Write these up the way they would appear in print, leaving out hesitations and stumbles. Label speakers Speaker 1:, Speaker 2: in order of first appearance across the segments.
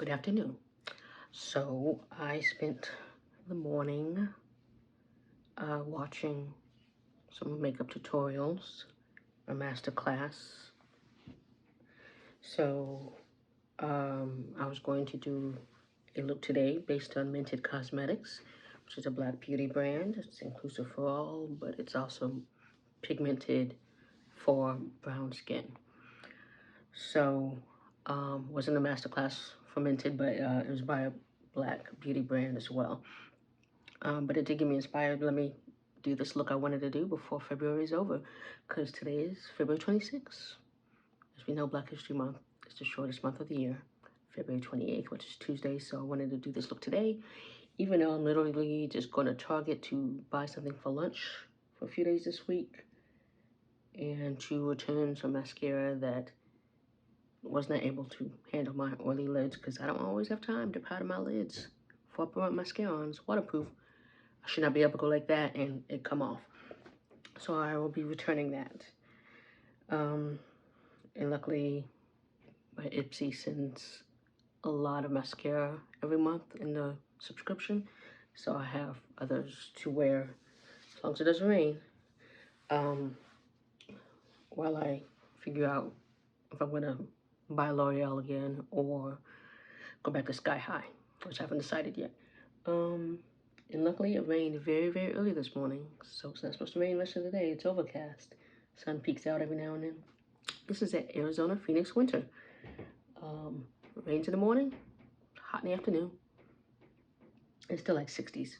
Speaker 1: Good afternoon. So I spent the morning watching some makeup tutorials, a master class. So I was going to do a look today based on Mented Cosmetics, which is a black beauty brand. It's inclusive for all, but it's also pigmented for brown skin. So wasn't a master class for Mented, but it was by a black beauty brand as well. But it did get me inspired. Let me do this look I wanted to do before February is over, because today is February 26th. As we know, Black History Month is the shortest month of the year, February 28th, which is Tuesday. So I wanted to do this look today, even though I'm literally just going to Target to buy something for lunch for a few days this week, and to return some mascara that was not able to handle my oily lids, because I don't always have time to powder my lids before I put my mascara on. It's waterproof. I should not be able to go like that and it come off. So I will be returning that. And luckily, my Ipsy sends a lot of mascara every month in the subscription. So I have others to wear as long as it doesn't rain. While I figure out if I'm gonna buy L'Oreal again or go back to Sky High, which I haven't decided yet. And luckily it rained very, very early this morning, so it's not supposed to rain the rest of the day. It's overcast. Sun peeks out every now and then. This is at Arizona Phoenix winter. Rains in the morning, hot in the afternoon. It's still like 60s.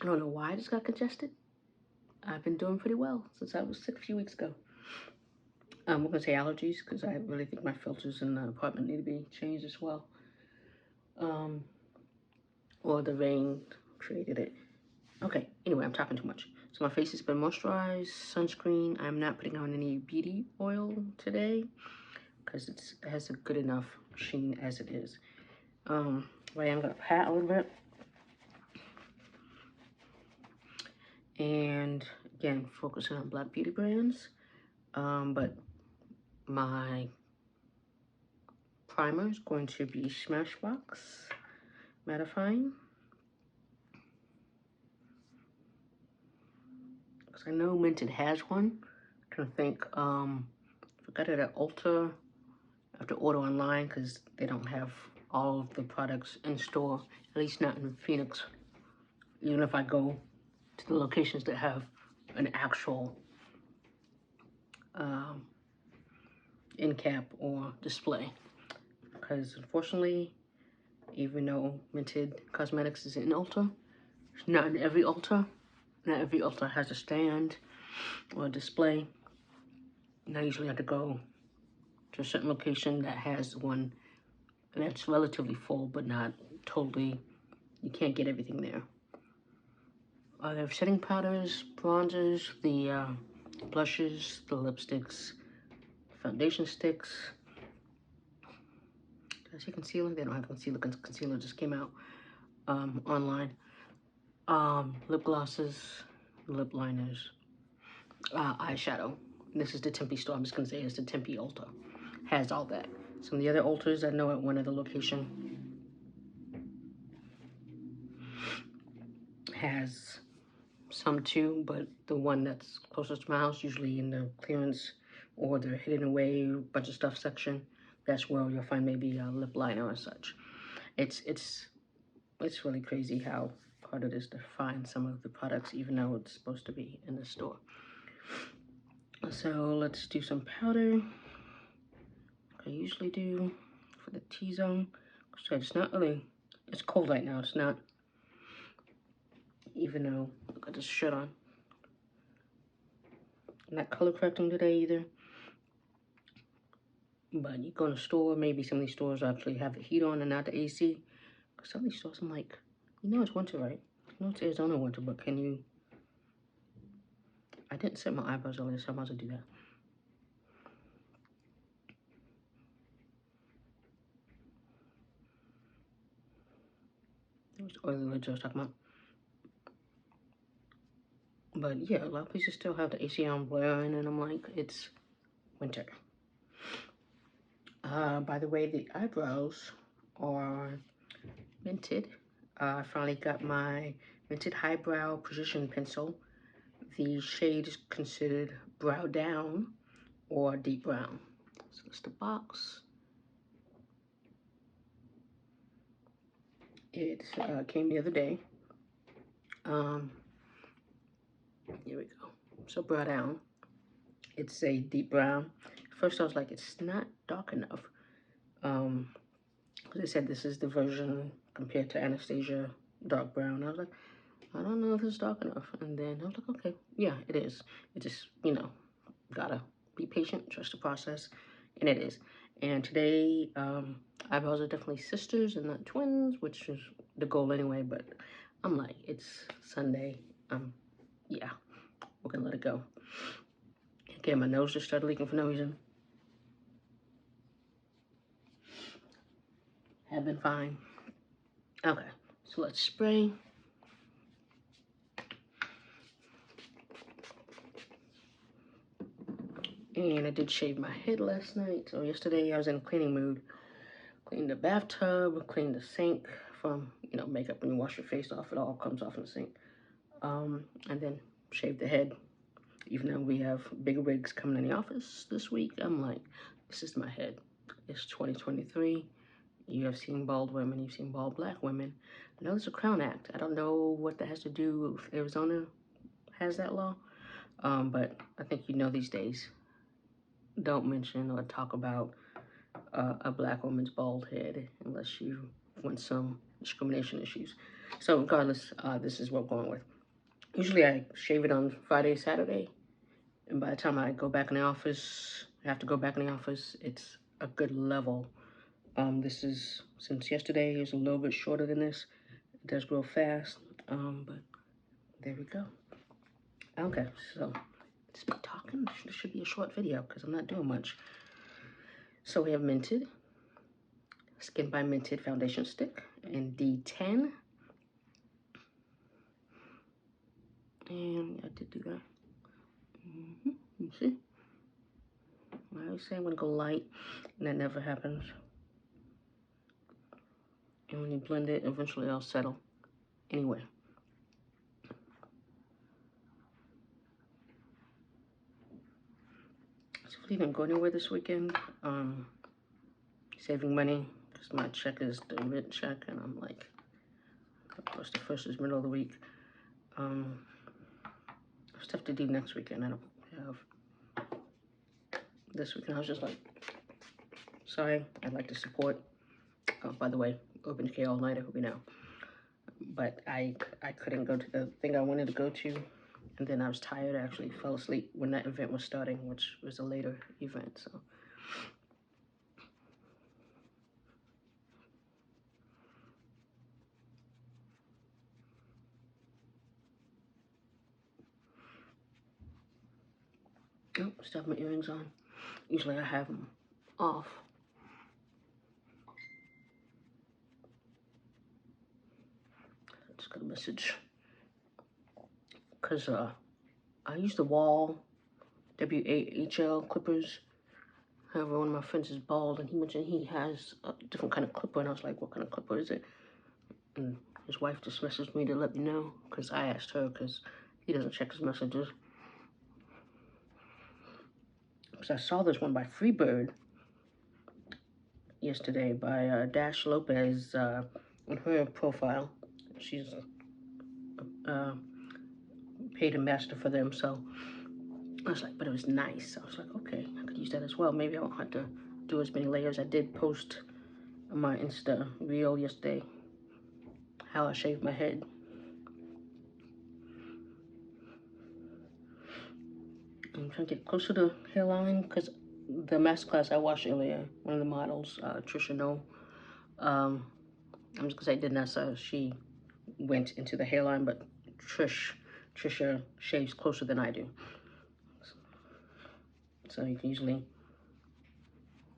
Speaker 1: I don't know why I just got congested. I've been doing pretty well since I was sick a few weeks ago. We're gonna say allergies, because I really think my filters in the apartment need to be changed as well. Or the rain created it. Okay, anyway, I'm talking too much. So my face has been moisturized, sunscreen. I'm not putting on any beauty oil today because it has a good enough sheen as it is. But I'm gonna pat a little bit. And again, focusing on black beauty brands. But my primer is going to be Smashbox Mattifying. I know Mented has one. I'm trying to think. I got it at Ulta. I have to order online because they don't have all of the products in store, at least not in Phoenix. Even if I go to the locations that have an actual end cap or display. Because unfortunately, even though Mented Cosmetics is in Ulta, it's not in every Ulta. Not every Ulta has a stand or a display. And I usually have to go to a certain location that has one that's relatively full, but not totally. You can't get everything there. They have setting powders, bronzers, the blushes, the lipsticks, foundation sticks. Did I say concealer? They don't have concealer. Concealer just came out online. Lip glosses, lip liners, eyeshadow. This is the Tempe store. I'm just gonna say it's the Tempe Ulta. Has all that. Some of the other Ultas I know at one other location has some too, but the one that's closest to my house, usually in the clearance or the hidden away bunch of stuff section, that's where you'll find maybe a lip liner or such. It's really crazy how hard it is to find some of the products, even though it's supposed to be in the store. So let's do some powder, like I usually do for the T-zone. So it's not really, it's cold right now. It's not, even though I got this shirt on. I'm not color correcting today either. But you go in a store, maybe some of these stores actually have the heat on and not the AC. Because some of these stores, I'm like, you know it's winter, right? You know it's Arizona winter, but can you... I didn't set my eyebrows earlier, so I might as well do that. Those oily lids I was talking about. But yeah, a lot of places still have the AC on blaring, and I'm like, it's winter. By the way, the eyebrows are Mented. I finally got my Mented Highbrow Precision Pencil. The shade is considered brow down or deep brown. So it's the box. It came the other day. Here we go. So brow down. It's a deep brown. First I was like, it's not dark enough. They said this is the version compared to Anastasia dark brown. I was like, I don't know if it's dark enough. And then I was like, okay, yeah, it is. It just, you know, gotta be patient, trust the process, and it is. And today, eyebrows are definitely sisters and not twins, which is the goal anyway, but I'm like, it's Sunday. Yeah, we're gonna let it go. Okay, my nose just started leaking for no reason. Have been fine. Okay, so let's spray. And I did shave my head last night. So yesterday I was in a cleaning mood. Cleaned the bathtub, cleaned the sink from, you know, makeup. When you wash your face off, it all comes off in the sink. And then shaved the head. Even though we have bigger wigs coming in the office this week, I'm like, this is my head. It's 2023. You have seen bald women, you've seen bald black women. I know it's a Crown Act. I don't know what that has to do if Arizona has that law. But I think you know these days, don't mention or talk about a black woman's bald head unless you want some discrimination issues. So regardless, this is what we're going with. Usually I shave it on Friday, Saturday, and by the time I go back in the office, I have to go back in the office, it's a good level. This is, since yesterday, it was a little bit shorter than this. It does grow fast, but there we go. Okay, so just be talking. This should be a short video because I'm not doing much. So we have Mented, Skin by Mented Foundation Stick in D10. And I did do that. You see? I always say I'm gonna go light, and that never happens. And when you blend it, eventually it'll settle. Anyway. So I didn't go anywhere this weekend. Saving money, because my check is the rent check, and I'm like, of course the first is middle of the week. Stuff to do next weekend. I don't have this weekend. I was just like, sorry, I'd like to support. By the way, Open Decay all night, I hope you know. But I couldn't go to the thing I wanted to go to, and then I was tired. I actually fell asleep when that event was starting, which was a later event. So. Oh, still have my earrings on. Usually I have them off. I just got a message. Because I use the Wall WAHL clippers. However, one of my friends is bald, and he mentioned he has a different kind of clipper, and I was like, what kind of clipper is it? And his wife just messaged me to let me know, because I asked her, because he doesn't check his messages. Because I saw this one by Freebird yesterday, by Dash Lopez, on her profile. She's paid ambassador for them, so I was like, but it was nice. I was like, okay, I could use that as well. Maybe I won't have to do as many layers. I did post on my Insta reel yesterday how I shaved my head. I'm trying to get closer to the hairline because the masterclass I watched earlier, one of the models, Trisha No, I'm just gonna say Danessa, she went into the hairline, but Trisha shaves closer than I do. So you can usually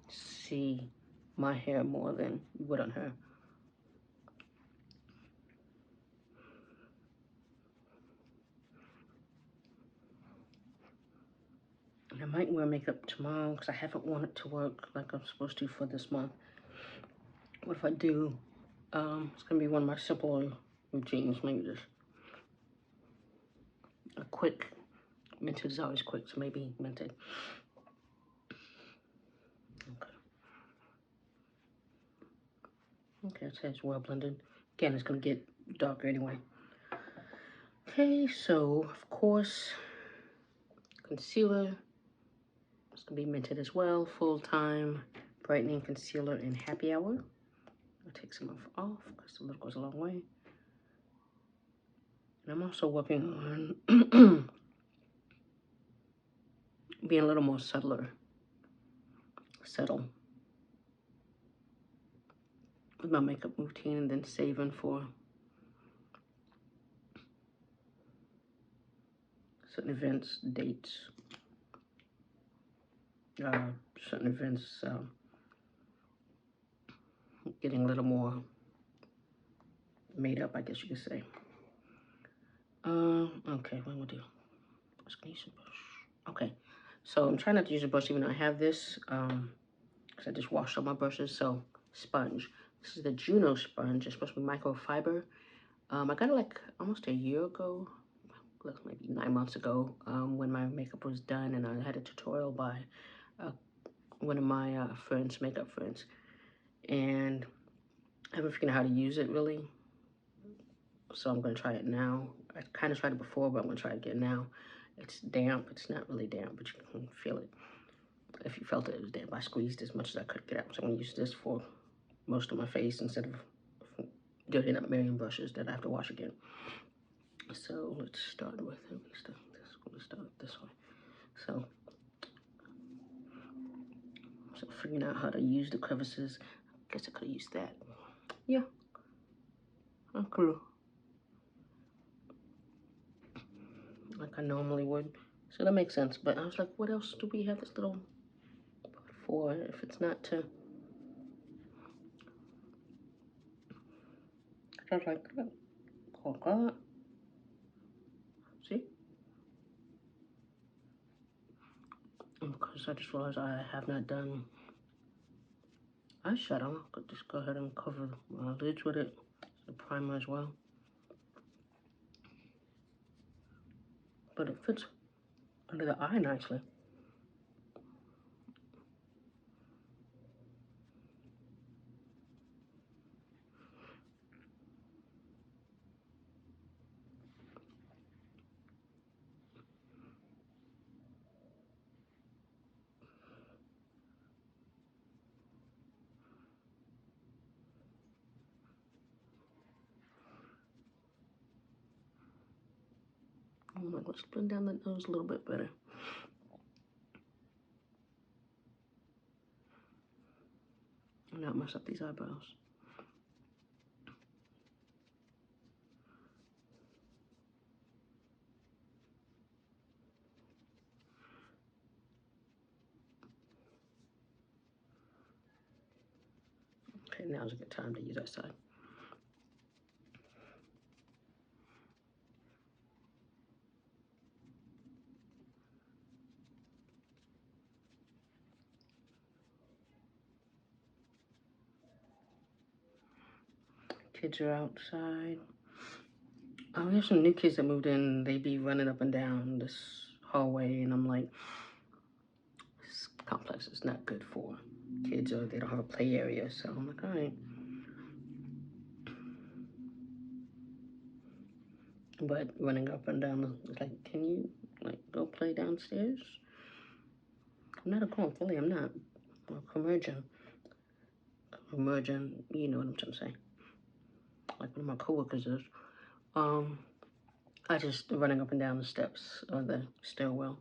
Speaker 1: see my hair more than you would on her. I might wear makeup tomorrow because I haven't worn it to work like I'm supposed to for this month. what if I do, it's gonna be one of my simpler routines, maybe just a quick, Mented is always quick, so maybe Mented. Okay, it says well blended. Again, it's gonna get darker anyway. Okay, so of course, concealer. It's gonna be Mented as well. Full time brightening concealer in Happy Hour. I'll take some off because the look goes a long way. And I'm also working on being a little more subtle with my makeup routine, and then saving for certain events, dates, certain events, getting a little more made up, I guess you could say. Okay, what we'll do. I was gonna use a brush. Okay, so I'm trying not to use a brush even though I have this, because I just washed all my brushes. So sponge. This is the Juno sponge. It's supposed to be microfiber. I got it like almost a year ago, maybe 9 months ago, when my makeup was done, and I had a tutorial by one of my friends, makeup friends, and I haven't figured out how to use it really. So I'm gonna try it now. I kind of tried it before, but I'm gonna try it again now. It's damp. It's not really damp, but you can feel it. If you felt it, it was damp. I squeezed as much as I could get out. So I'm gonna use this for most of my face instead of dirtying up a million brushes that I have to wash again. So let's start with Let's start this way. So figuring out how to use the crevices. I guess I could have used that. Yeah. Oh, cool. Like I normally would. So that makes sense. But I was like, what else do we have this little part for if it's not to... I was like, oh God. See? Because I just realized I have not done eyeshadow. I could just go ahead and cover my lids with it. The primer as well. But it fits under the eye nicely. I'm like, let's blend down the nose a little bit better. And not mess up these eyebrows. Okay, now's a good time to use that side. Kids are outside. We have some new kids that moved in. They be running up and down this hallway, and I'm like, this complex is not good for kids, or they don't have a play area. So I'm like, all right. But running up and down, it's like, can you like go play downstairs? I'm not a grown filly. I'm not a convergent. You know what I'm trying to say. Like one of my coworkers is. I just running up and down the steps of the stairwell.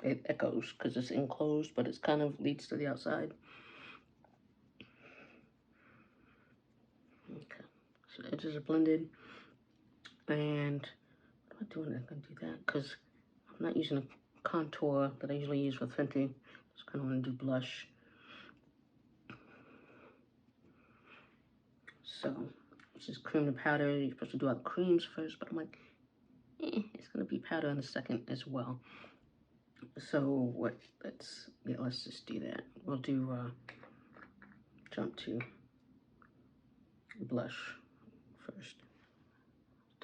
Speaker 1: It echoes because it's enclosed, but it kind of leads to the outside. Okay, so the edges are blended. And what am I doing? I'm gonna do that because I'm not using a contour that I usually use with Fenty. Just kind of want to do blush. So this is cream to powder. You're supposed to do out creams first, but I'm like, it's gonna be powder in a second as well. So let's just do that. We'll do jump to blush first.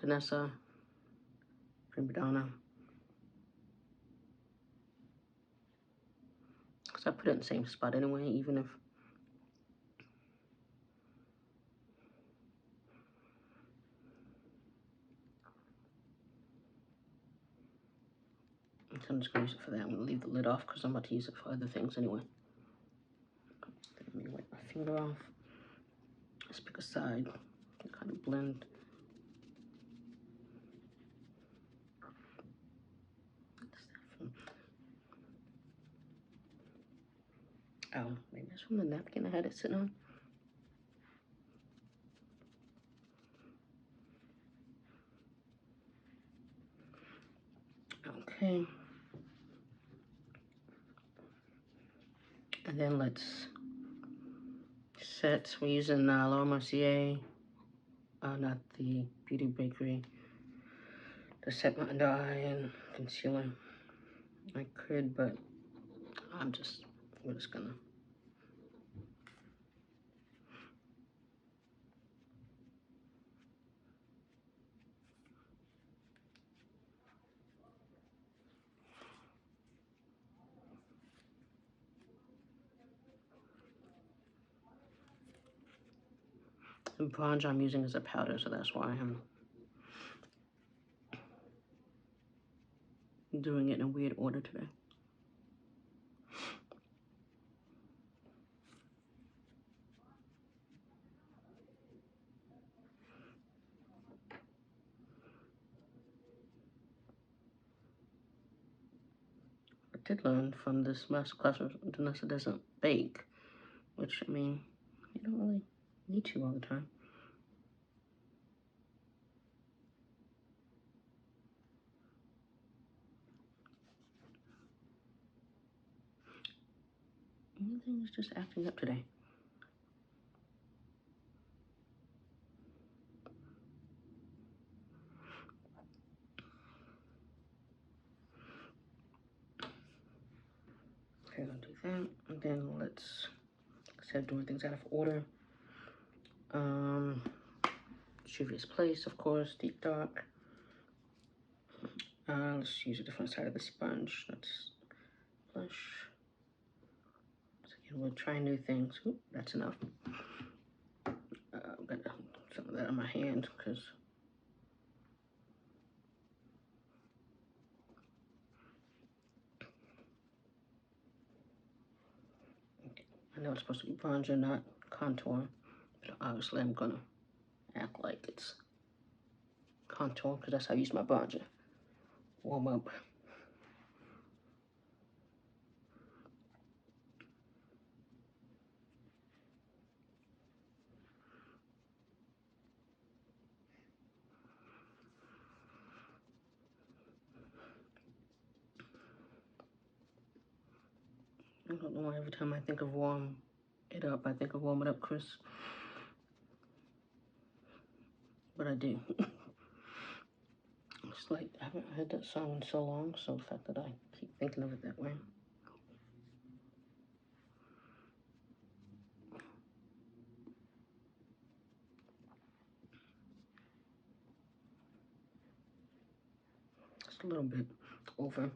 Speaker 1: Danessa, Primadonna. Because I put it in the same spot anyway, even if so I'm just going to use it for that. I'm going to leave the lid off because I'm about to use it for other things anyway. Let me wipe my finger off. Let's pick a side and kind of blend. Oh, maybe that's from the napkin I had it sitting on. Okay. And then let's set. We're using Lala Mercier, not the Beauty Bakery, to set my under eye and concealer. I could, but we're just gonna. The bronzer I'm using is a powder, so that's why I'm doing it in a weird order today. I did learn from this master class that Danessa doesn't bake, which, I mean, you don't really need to all the time. Everything is just acting up today. Okay, I'll do that, and then let's start doing things out of order. Juvia's Place, of course, Deep Dark. Let's use a different side of the sponge. Let's blush. So again, we'll try new things. Oop, that's enough. I've got some of that on my hand because I know it's supposed to be bronzer, not contour. But obviously, I'm gonna act like it's contour because that's how I use my bronzer. Warm up. I don't know why every time I think of warm it up, I think of warm it up, Chris. But I do. It's like I haven't heard that song in so long, so the fact that I keep thinking of it that way. Just a little bit over.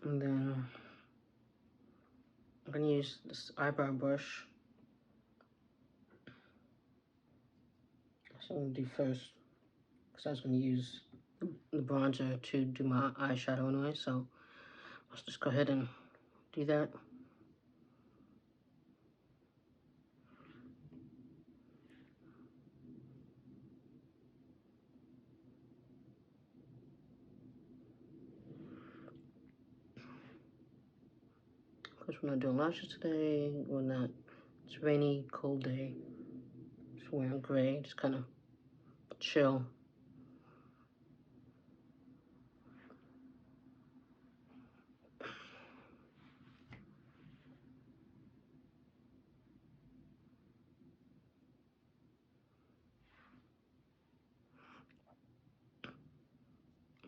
Speaker 1: And then I'm gonna use this eyebrow brush. That's what I'm gonna do first, because I was gonna use the bronzer to do my eyeshadow anyway, so let's just go ahead and do that. Of course, we're not doing lashes today. We're not. It's a rainy, cold day. Just wearing gray, just kind of chill.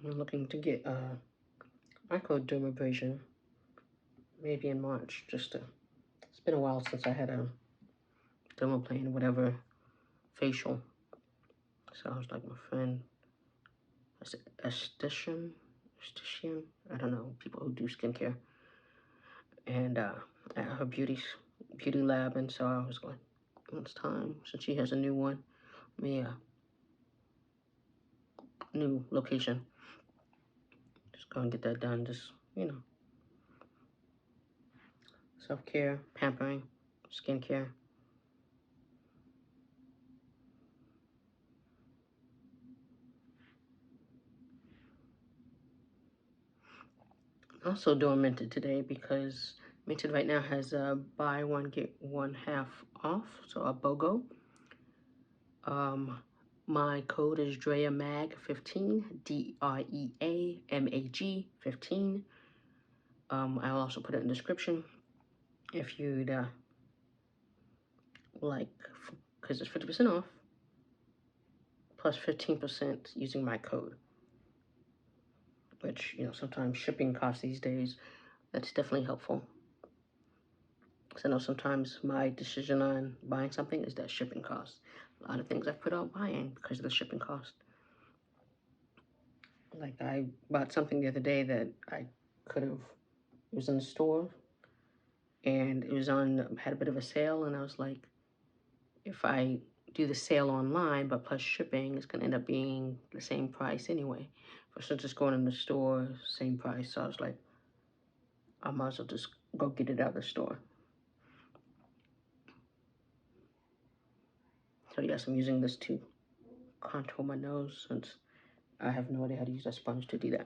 Speaker 1: I'm looking to get microdermabrasion maybe in March, just to, it's been a while since I had a dermaplane or whatever facial. So I was like, my friend, esthetician, I don't know, people who do skincare, and at her beauty lab, and so I was going, it's time, since she has a new one, new location, just go and get that done. Just, you know, self-care, pampering, skincare. Also doing Mented today because Mented right now has a buy one get one half off, so a BOGO. My code is DreaMag15, DREAMAG 15. I'll also put it in the description if you'd like, because it's 50% off plus 15% using my code. Which, you know, sometimes shipping costs these days, that's definitely helpful. Because I know sometimes my decision on buying something is that shipping cost. A lot of things I've put out buying because of the shipping cost. Like I bought something the other day that I could have, it was in the store and it was had a bit of a sale, and I was like, if I do the sale online but plus shipping, it's going to end up being the same price anyway. Versus just going in the store, same price. So I was like, I might as well just go get it out of the store. So yes, I'm using this to contour my nose since I have no idea how to use a sponge to do that.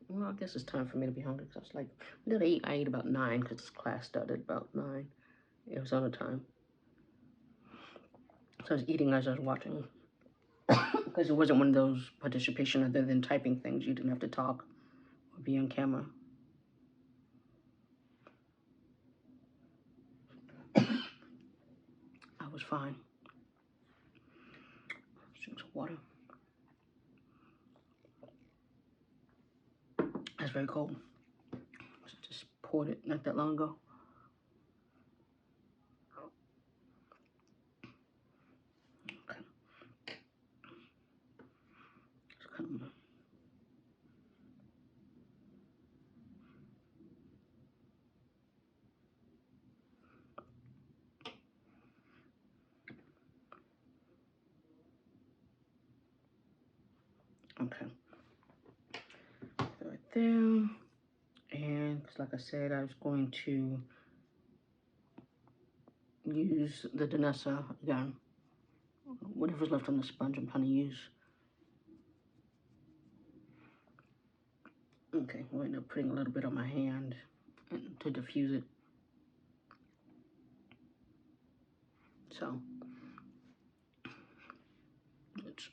Speaker 1: Well, I guess it's time for me to be hungry because I was like, when did I eat? I ate about 9 because class started about 9. It was on the time. So I was eating as I was watching because it wasn't one of those participation other than typing things. You didn't have to talk or be on camera. I was fine. Drink some water. It's very cold. So just poured it not that long ago. Okay. Just kind of, okay. Right there. And like I said, I was going to use the Danessa again. Whatever's left on the sponge, I'm trying to use. Okay, I'm going to putting a little bit on my hand to diffuse it. So, let's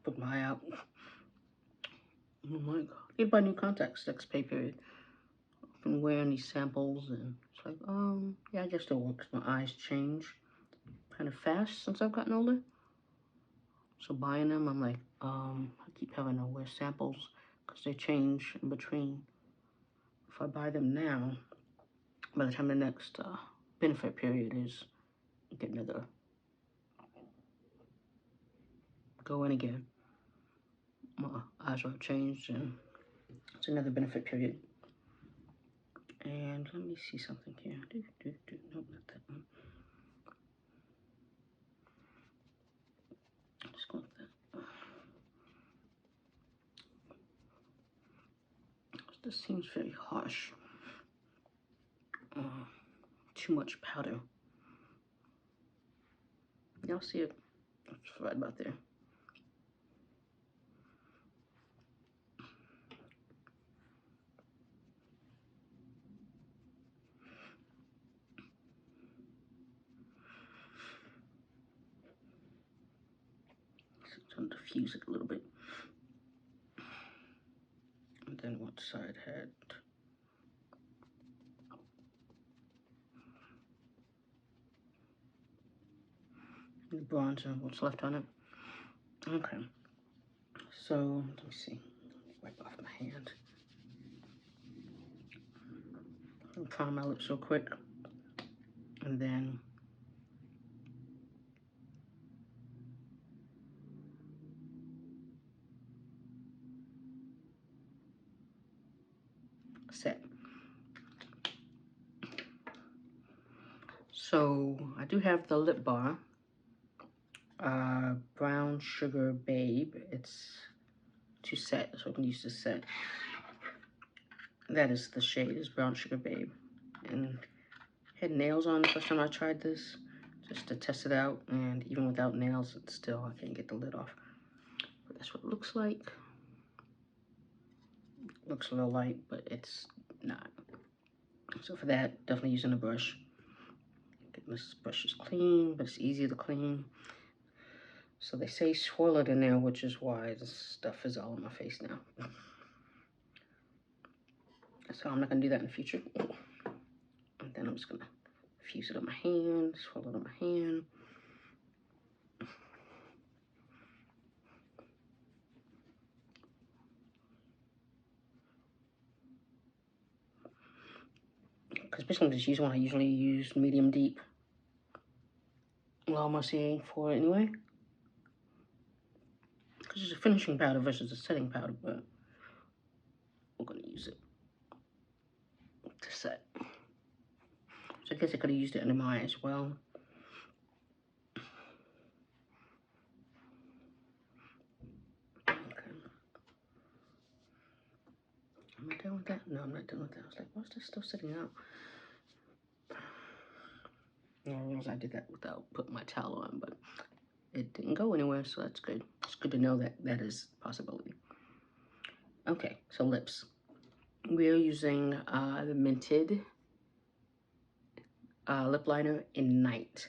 Speaker 1: put my eye out. Oh my god. Need buy new contacts, Stix pay period. I've been wearing these samples and it's like, yeah, I guess still works. My eyes change kind of fast since I've gotten older. So buying them, I'm like, I keep having to wear samples because they change in between. If I buy them now, by the time the next benefit period is, get another go in again. My eyes are changed and it's another benefit period. And let me see something here. Nope, not that one. Just go with that. This seems very harsh. Too much powder. Y'all see it? It's right about there. So I'm trying to diffuse it a little bit. And then one side had The bronzer, what's left on it. Okay. So, let me see. Wipe off my hand. Prime my lips real quick. And then set. So I do have the lip bar, Brown Sugar Babe. It's to set, so I can use this set. That is the shade, is Brown Sugar Babe. And had nails on the first time I tried this, just to test it out. And even without nails, it's still, I can't get the lid off. But that's what it looks like. Looks a little light, but it's not. So for that, definitely using a brush. This brush is clean, but it's easy to clean. So they say swirl it in there, which is why this stuff is all on my face now. So I'm not gonna do that in the future. And then I'm just gonna fuse it on my hand, swirl it on my hand. Because basically this use one, I usually use medium deep Lala Mercier for it anyway. Because it's a finishing powder versus a setting powder, but we're gonna use it to set. So I guess I could have used it under my eye as well. Okay. Am I done with that? No, I'm not done with that. I was like, what's this still sitting out? I realized I did that without putting my towel on, but it didn't go anywhere, so that's good. It's good to know that that is a possibility. Okay, so lips. We are using the Mented lip liner in Night.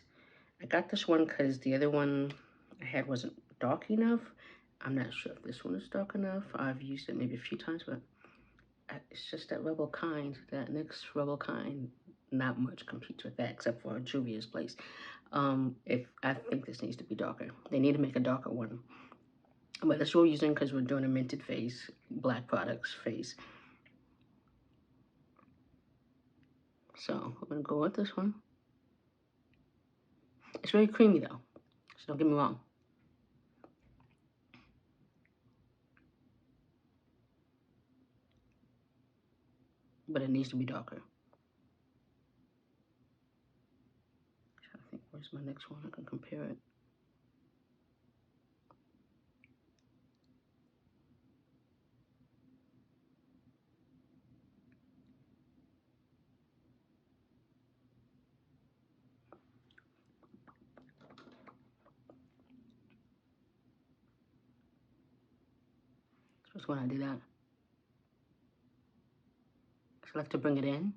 Speaker 1: I got this one because the other one I had wasn't dark enough. I'm not sure if this one is dark enough. I've used it maybe a few times, but it's just that Rebel Kind, that NYX Rebel Kind. Not much competes with that except for Juvia's place. If I think this needs to be darker. They need to make a darker one. But that's what we're using because we're doing a Mented face, black products face. So I'm gonna go with this one. It's very creamy though, so don't get me wrong. But it needs to be darker. I think, where's my next one? I can compare it. Just when I do that. So I like to bring it in.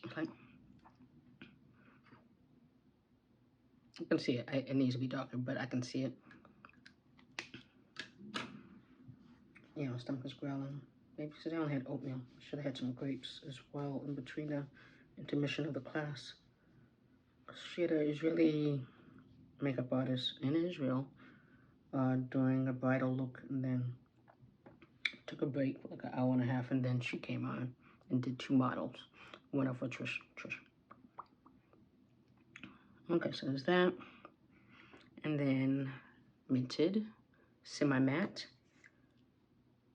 Speaker 1: Okay. You can see it. It needs to be darker, but I can see it. You know, stomach is growling. Maybe because I only had oatmeal. Should have had some grapes as well in between the intermission of the class. She had an Israeli makeup artist in Israel doing a bridal look, and then took a break for like an hour and a half, and then she came on and did 2 models. One of which was Trish. Okay, so there's that. And then Mented, Semi-Matte,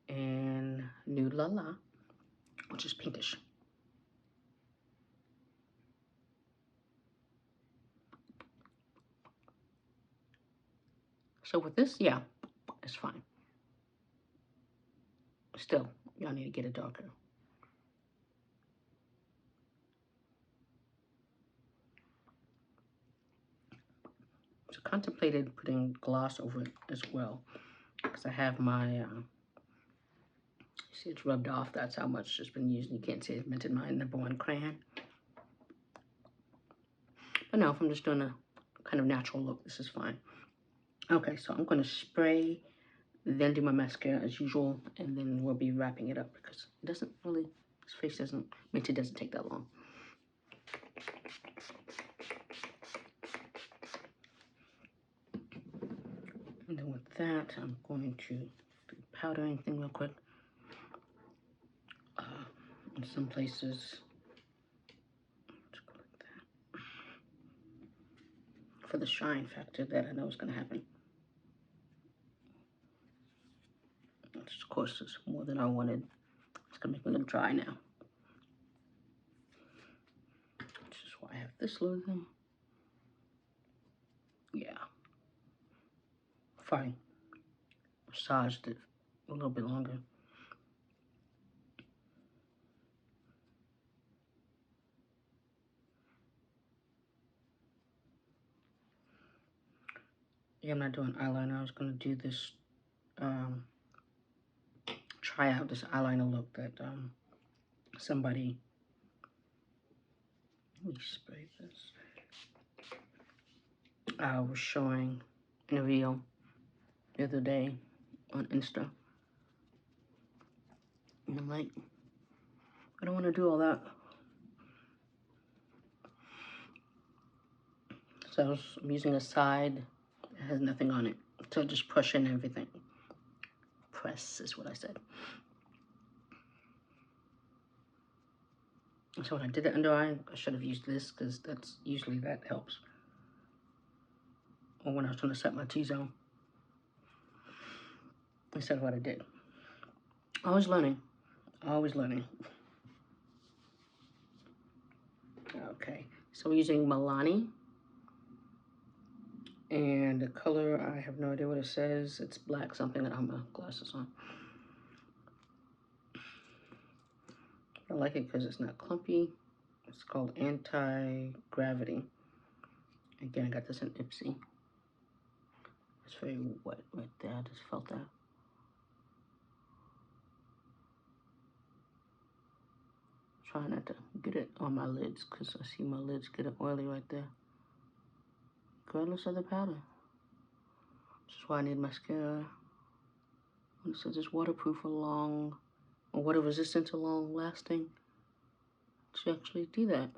Speaker 1: and Nude Lala, which is pinkish. So with this, yeah, it's fine. Still, y'all need to get it darker. So contemplated putting gloss over it as well, because I have my, see it's rubbed off. That's how much it's been used. You can't see it's Mented my #1 crayon. But no, if I'm just doing a kind of natural look, this is fine. Okay, so I'm going to spray, then do my mascara as usual, and then we'll be wrapping it up because it doesn't really, this face doesn't, Mented doesn't take that long. And then with that, I'm going to do powdering thing real quick. In some places, let's go like that. For the shine factor that I know is going to happen. Of course, it's more than I wanted. It's going to make me look dry now. Which is why I have this lotion. Yeah. Fine. Massaged it a little bit longer. Yeah, I'm not doing eyeliner. I was going to do this, try out this eyeliner look that somebody, let me spray this, was showing in a reel the other day on Insta. And I'm like, I don't want to do all that. So I'm using a side that has nothing on it. So just push in everything. Press is what I said. So when I did the under eye, I should have used this because that's usually that helps. Or when I was trying to set my T-zone. Instead of what I did. Always learning. Always learning. Okay. So we're using Milani. And the color, I have no idea what it says. It's black something. I don't have my glasses on. I like it because it's not clumpy. It's called Anti-Gravity. Again, I got this in Ipsy. It's very wet right there. I just felt that. Try not to get it on my lids because I see my lids getting oily right there. Regardless of the powder. This is why I need mascara. When it says it's waterproof for long, or water resistant to long lasting, to actually do that.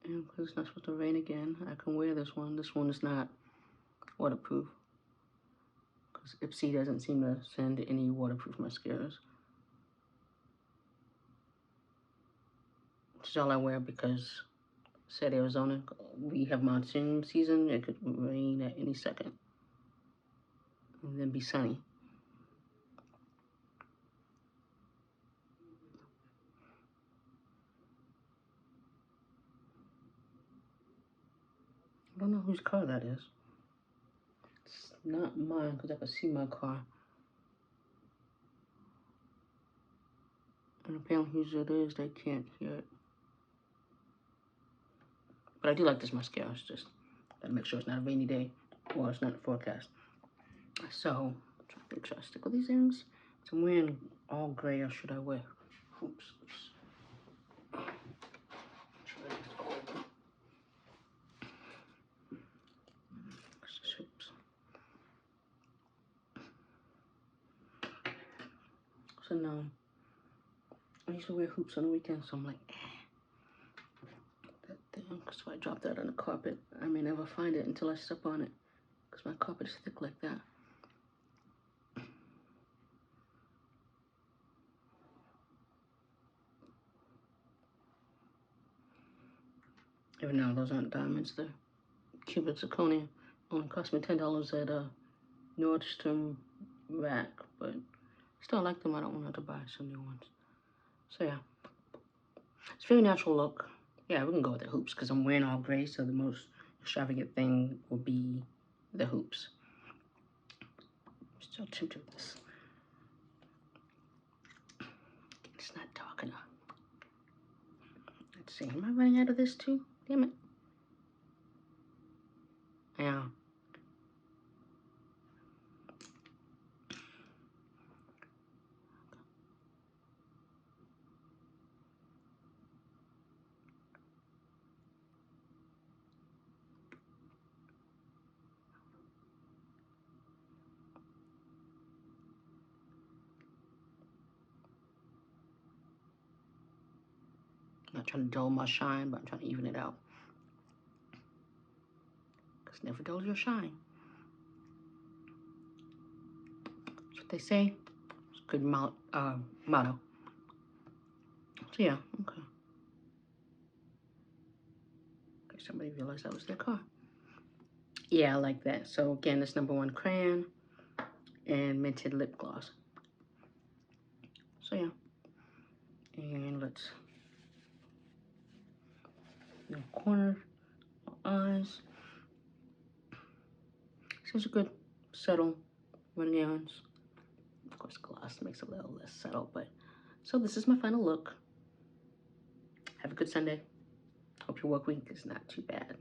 Speaker 1: And because it's not supposed to rain again, I can wear this one. This one is not waterproof. Because Ipsy doesn't seem to send any waterproof mascaras. Which is all I wear because, said Arizona, we have monsoon season. It could rain at any second. And then be sunny. I don't know whose car that is. It's not mine because I can see my car. And apparently whose it is, they can't hear it. But I do like this mascara. It's just gotta make sure it's not a rainy day or it's not a forecast. So, trying to make sure I stick with these things. So I'm wearing all gray, or should I wear hoops? So now, I used to wear hoops on the weekend, so I'm like, that thing, so I dropped that on the carpet. I may never find it until I step on it, because my carpet is thick like that. Even now, those aren't diamonds, they're cubic zirconia. Only cost me $10 at a Nordstrom rack, but still I like them. I don't want to buy some new ones. So yeah, it's a very natural look. Yeah, we can go with the hoops because I'm wearing all gray, so the most extravagant thing will be the hoops. Still tempted with this. It's not dark enough. Let's see, am I running out of this too? Damn it. Yeah. I'm not trying to dull my shine, but I'm trying to even it out. Because never dull your shine. That's what they say. It's a good motto. So yeah, okay. Okay, somebody realized that was their car. Yeah, I like that. So again, this #1 crayon and Mented lip gloss. So yeah. And let's corner, eyes. So it's a good subtle running errands. Of course, gloss makes it a little less subtle, but so this is my final look. Have a good Sunday. Hope your work week is not too bad.